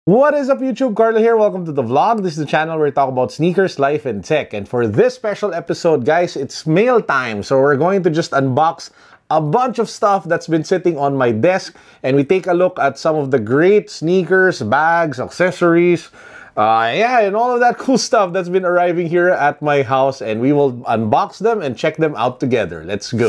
What is up, YouTube? Carlo here. Welcome to the vlog. This is the channel where we talk about sneakers, life, and tech. And for this special episode, guys, it's mail time. So we're going to just unbox a bunch of stuff that's been sitting on my desk. And we take a look at some of the great sneakers, bags, accessories, and all of that cool stuff that's been arriving here at my house. And we will unbox them and check them out together. Let's go.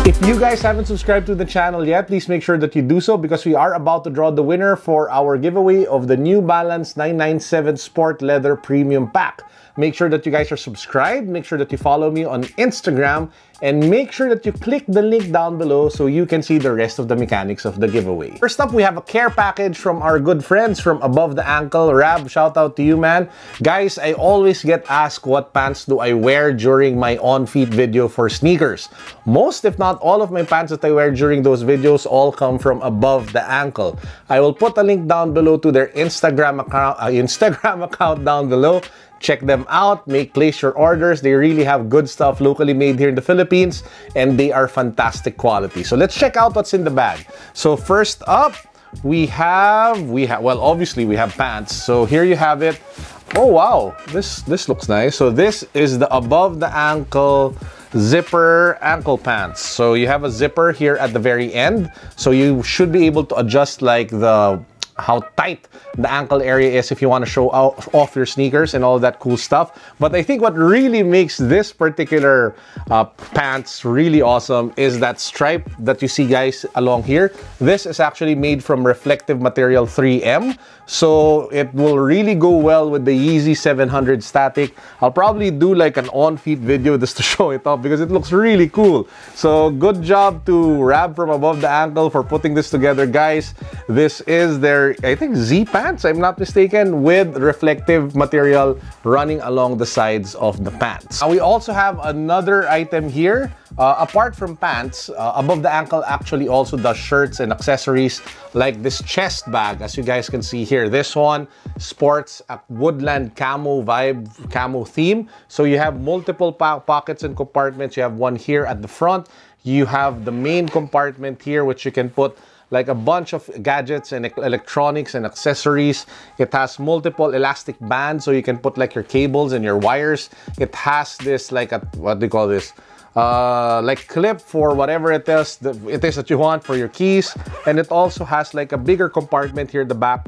If you guys haven't subscribed to the channel yet, please make sure that you do so because we are about to draw the winner for our giveaway of the New Balance 997 Sport Leather Premium Pack. Make sure that you guys are subscribed, make sure that you follow me on Instagram, and make sure that you click the link down below so you can see the rest of the mechanics of the giveaway. First up, we have a care package from our good friends from Above the Ankle. Rab, shout out to you, man. Guys, I always get asked what pants do I wear during my on-feet video for sneakers. Most, if not all of my pants that I wear during those videos all come from Above the Ankle. I will put a link down below to their Instagram account down below. Check them out, place your orders. They really have good stuff locally made here in the Philippines and they are fantastic quality. So let's check out what's in the bag. So first up, we have obviously we have pants. So here you have it. Oh wow, this looks nice. So this is the Above the Ankle zipper ankle pants. So you have a zipper here at the very end. So you should be able to adjust like how tight the ankle area is if you want to show off your sneakers and all that cool stuff. But I think what really makes this particular pants really awesome is that stripe that you see, guys, along here. This is actually made from reflective material 3M. So it will really go well with the Yeezy 700 Static. I'll probably do like an on-feet video just to show it off because it looks really cool. So good job to Rab from Above the Ankle for putting this together, guys. This is their, I think, Z pants, I'm not mistaken, with reflective material running along the sides of the pants. Now we also have another item here. Apart from pants, Above the Ankle actually also does shirts and accessories like this chest bag, as you guys can see here. This one sports a woodland camo vibe, camo theme. So you have multiple pockets and compartments. You have one here at the front. You have the main compartment here, which you can put like a bunch of gadgets and electronics and accessories. It has multiple elastic bands, so you can put like your cables and your wires. It has this like a, what do you call this? Like clip for whatever it is that you want for your keys. And it also has like a bigger compartment here at the back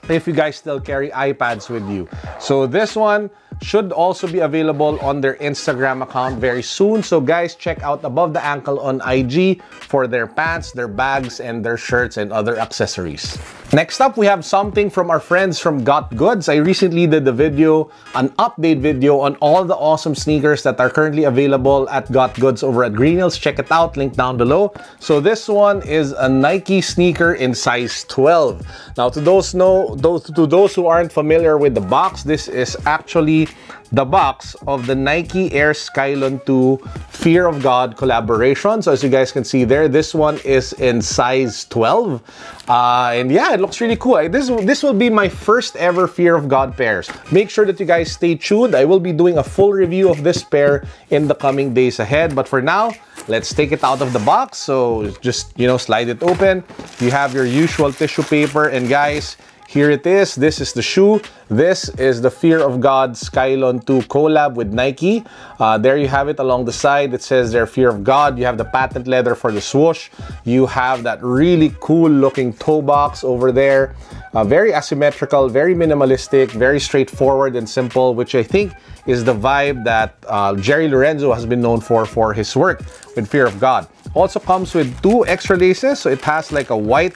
if you guys still carry iPads with you. So this one should also be available on their Instagram account very soon. So guys, check out Above the Ankle on IG for their pants, their bags, and their shirts and other accessories. Next up, we have something from our friends from Got Goods. I recently did a video, an update video on all the awesome sneakers that are currently available at Got Goods over at Green Hills. Check it out, link down below. So this one is a Nike sneaker in size 12. Now to those who aren't familiar with the box, this is actually the box of the Nike Air Skylon 2 Fear of God collaboration. So as you guys can see there, this one is in size 12. And yeah, it looks really cool. This will be my first ever Fear of God pairs. Make sure that you guys stay tuned. I will be doing a full review of this pair in the coming days ahead. But for now, let's take it out of the box. So just, slide it open. You have your usual tissue paper, and guys, here it is. This is the shoe. This is the Fear of God Skylon 2 collab with Nike. There you have it along the side. It says there Fear of God. You have the patent leather for the swoosh. You have that really cool looking toe box over there. Very asymmetrical, very minimalistic, very straightforward and simple, which I think is the vibe that Jerry Lorenzo has been known for his work with Fear of God. Also comes with 2 extra laces. So it has like a white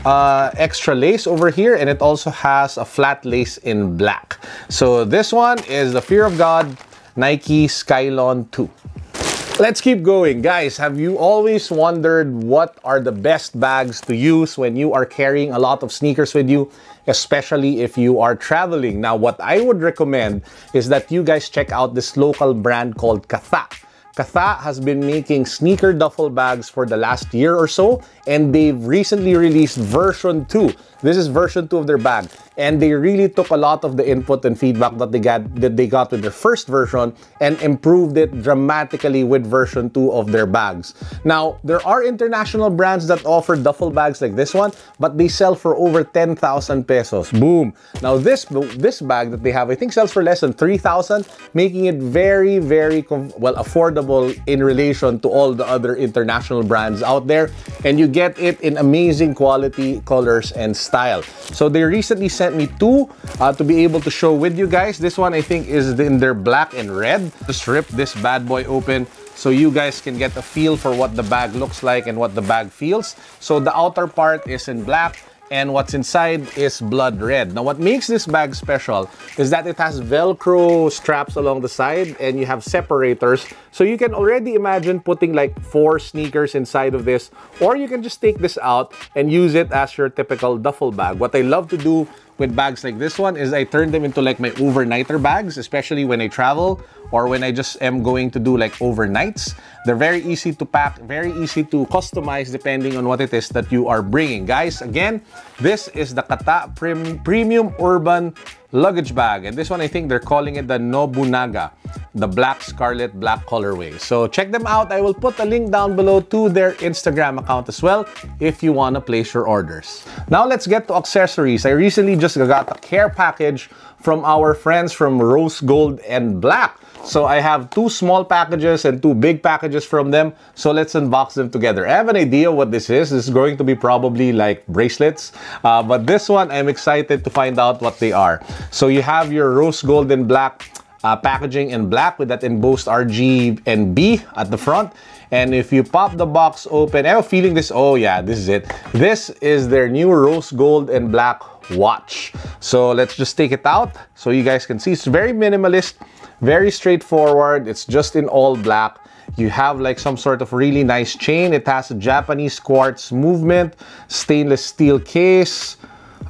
extra lace over here, and it also has a flat lace in black. So this one is the Fear of God Nike Skylon 2. Let's keep going. Guys, have you always wondered what are the best bags to use when you are carrying a lot of sneakers with you, especially if you are traveling? Now, what I would recommend is that you guys check out this local brand called Carhartt. Carhartt has been making sneaker duffel bags for the last year or so, and they've recently released version 2. This is version 2 of their bag. and they really took a lot of the input and feedback that they got with their first version and improved it dramatically with version 2 of their bags. Now, there are international brands that offer duffel bags like this one, but they sell for over 10,000 pesos. Boom! Now, this bag that they have, I think sells for less than 3,000, making it very, very affordable in relation to all the other international brands out there, and you get it in amazing quality, colors, and style. So they recently sent me two to be able to show with you guys. This one I think is in their black and red. Just rip this bad boy open so you guys can get a feel for what the bag looks like and what the bag feels. So the outer part is in black, and what's inside is blood red. Now, what makes this bag special is that it has Velcro straps along the side, and you have separators. So you can already imagine putting like 4 sneakers inside of this, or you can just take this out and use it as your typical duffel bag. What I love to do with bags like this one is I turn them into like my overnighter bags, especially when I travel or when I just am going to do like overnights. They're very easy to pack, very easy to customize depending on what it is that you are bringing. Guys, again, this is the Kata Premium Urban Luggage Bag. And this one, I think they're calling it the Nobunaga, the black scarlet black colorway. So check them out. I will put a link down below to their Instagram account as well if you want to place your orders. Now let's get to accessories. I recently just got a care package from our friends from Rose Gold and Black. So I have 2 small packages and 2 big packages from them. So let's unbox them together. I have an idea what this is. This is going to be probably like bracelets. But this one, I'm excited to find out what they are. So you have your Rose Gold and Black packaging in black with that embossed RG and B at the front. And if you pop the box open, I have a feeling this, oh yeah, this is it. This is their new Rose Gold and Black watch. So let's just take it out so you guys can see. It's very minimalist, very straightforward. It's just in all black. You have like some sort of really nice chain. It has a Japanese quartz movement, stainless steel case.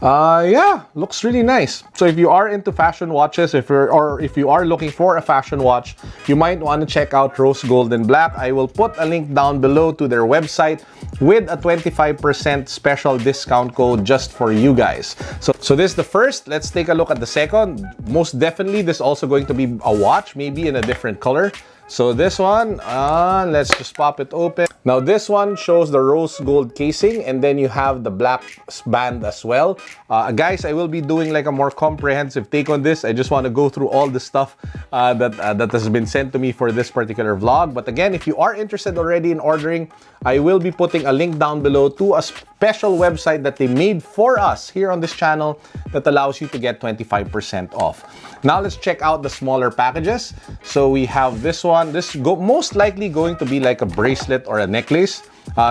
Yeah, looks really nice. So if you are into fashion watches, if you are looking for a fashion watch, you might want to check out Rose Gold and Black. I will put a link down below to their website with a 25% special discount code just for you guys. So this is the first. Let's take a look at the second. Most definitely, this is also going to be a watch, maybe in a different color. So this one, let's just pop it open. Now this one shows the rose gold casing, and then you have the black band as well. Guys, I will be doing like a more comprehensive take on this. I just want to go through all the stuff that has been sent to me for this particular vlog. But again, if you are interested already in ordering, I will be putting a link down below to a special website that they made for us here on this channel that allows you to get 25% off. Now let's check out the smaller packages. So we have this one. This most likely going to be like a bracelet or a necklace,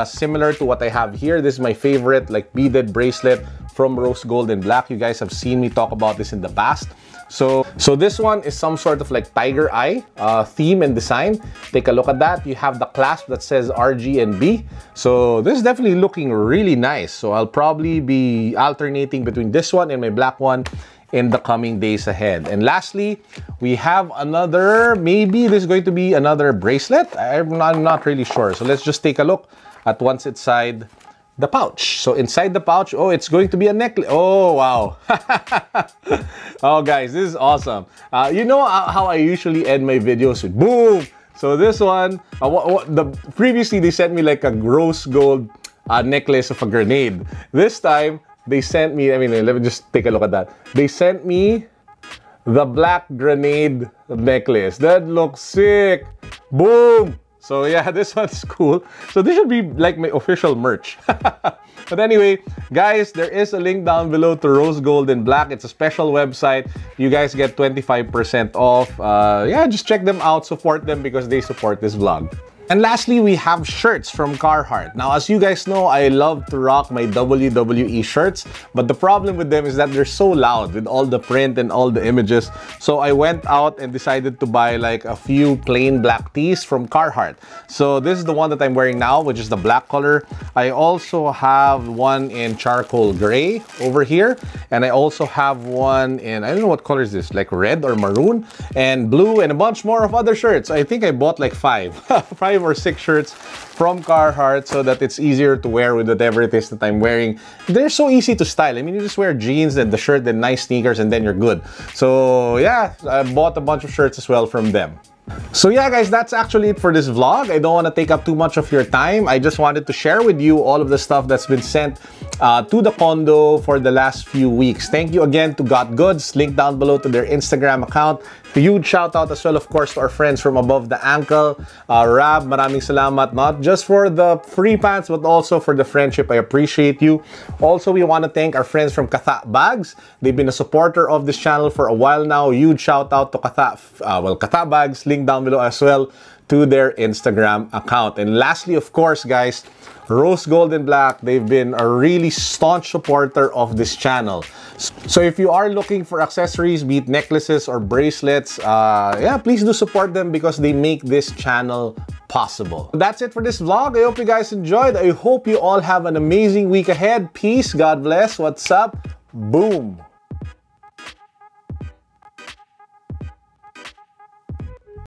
similar to what I have here. This is my favorite like beaded bracelet from Rose Gold and Black. You guys have seen me talk about this in the past. So this one is some sort of like tiger eye theme and design. Take a look at that. You have the clasp that says RG and B. So this is definitely looking really nice. So I'll probably be alternating between this one and my black one in the coming days ahead. And lastly, we have another, maybe this is going to be another bracelet. I'm not really sure. So let's just take a look at what's inside the pouch. So inside the pouch, oh, it's going to be a necklace. Oh, wow. Oh, guys, this is awesome. You know how I usually end my videos with boom. So this one, previously they sent me like a rose gold necklace of a grenade. This time, they sent me, I mean, let me just take a look at that. They sent me the black grenade necklace. That looks sick. Boom. So yeah, this one's cool. So this should be like my official merch. But anyway, guys, there is a link down below to Rose Gold and Black. It's a special website. You guys get 25% off. Yeah, just check them out. Support them because they support this vlog. And lastly, we have shirts from Carhartt. Now, as you guys know, I love to rock my WWE shirts, but the problem with them is that they're so loud with all the print and all the images. So I went out and decided to buy like a few plain black tees from Carhartt. So this is the one that I'm wearing now, which is the black color. I also have one in charcoal gray over here. And I also have one in, I don't know what color is this, like red or maroon and blue and a bunch more of other shirts. I think I bought like five 5 or 6 shirts from Carhartt so that it's easier to wear with whatever it is that I'm wearing. They're so easy to style. I mean, you just wear jeans and the shirt, then nice sneakers, and then you're good. So yeah, I bought a bunch of shirts as well from them. So yeah guys, that's actually it for this vlog. I don't want to take up too much of your time. I just wanted to share with you all of the stuff that's been sent to the condo for the last few weeks. Thank you again to Got Goods, link down below to their Instagram account. A huge shout out as well, of course, to our friends from Above the Ankle. Rab, maraming salamat, not just for the free pants but also for the friendship. I appreciate you. Also, we want to thank our friends from Carhartt Bags. They've been a supporter of this channel for a while now. Huge shout out to Carhartt Bags, link down below as well to their Instagram account. And lastly, of course, guys, Rose Gold and Black, they've been a really staunch supporter of this channel. So if you are looking for accessories, be it necklaces or bracelets, yeah, please do support them because they make this channel possible. That's it for this vlog. I hope you guys enjoyed. I hope you all have an amazing week ahead. Peace, God bless. What's up? Boom.